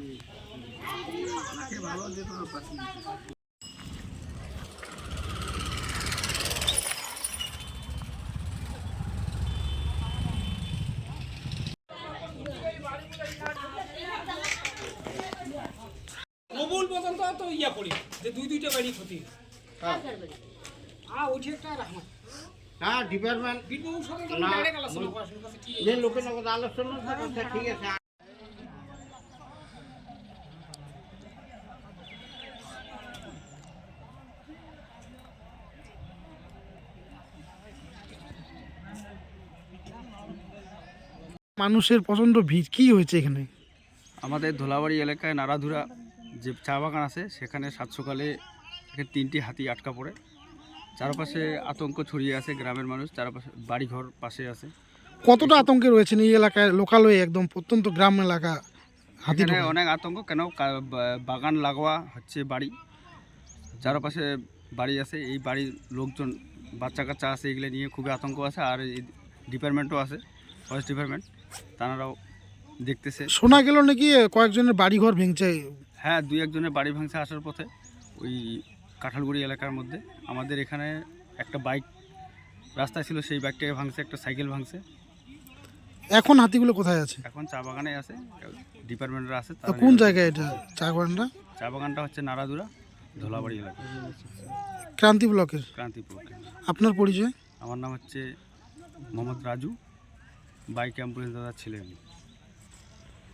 মবুল পর্যন্ত তো ইয়া করি যে দুইটা বাড়ি ক্ষতি। ওইটা একটা রাহমান হ্যাঁ ডিপার্টমেন্ট বিটু সাথে তো ডাইরেক্ট আলোচনা করা শুরু করতে ঠিক যে লোকের লগত আলোচনা করতে ঠিক আছে। মানুষের প্রচন্ড ভিড়, কি হয়েছে এখানে? আমাদের ধোলাবাড়ি এলাকায় নাড়াধুরা যে চা বাগান আছে সেখানে সাত সকালে তিনটি হাতি আটকা পড়ে। চারপাশে আতঙ্ক ছড়িয়ে আছে, গ্রামের মানুষ চারপাশে বাড়িঘর পাশে আছে। কতটা আতঙ্কে রয়েছেন এই এলাকায়? লোকাল হয়ে একদম প্রত্যন্ত গ্রাম এলাকা, হাতি এখানে অনেক আতঙ্ক। কেন বাগান লাগোয়া হচ্ছে বাড়ি, চারপাশে বাড়ি আছে, এই বাড়ির লোকজন বাচ্চা কাচ্চা আছে, এগুলো নিয়ে খুবই আতঙ্ক আছে। আর এই ডিপার্টমেন্টও আছে, ফরেস্ট ডিপার্টমেন্ট, তারাও দেখতেছে। শোনা গেল নাকি কয়েকজনের বাড়িঘর ভেঙছে? হ্যাঁ, দুই একজনের বাড়ি ভাঙছে আসার পথে ওই কাঁঠালগুড়ি এলাকার মধ্যে। আমাদের এখানে একটা বাইক রাস্তায় ছিল, সেই বাইকটাকে ভাঙছে, একটা সাইকেল ভাঙছে। এখন হাতিগুলো কোথায় আছে? এখন চা বাগানে আছে, ডিপার্টমেন্টরা আছে। কোন জায়গায় এটা চা বাগানটা? চা বাগানটা হচ্ছে নাড়াধুরা ধোলাবাড়ি এলাকা, ক্রান্তি ব্লকের। ক্রান্তিপুর। আপনার পরিচয়? আমার নাম হচ্ছে মোহাম্মদ রাজু, বাইক অ্যাম্বুলেন্স দাদা ছিলেন।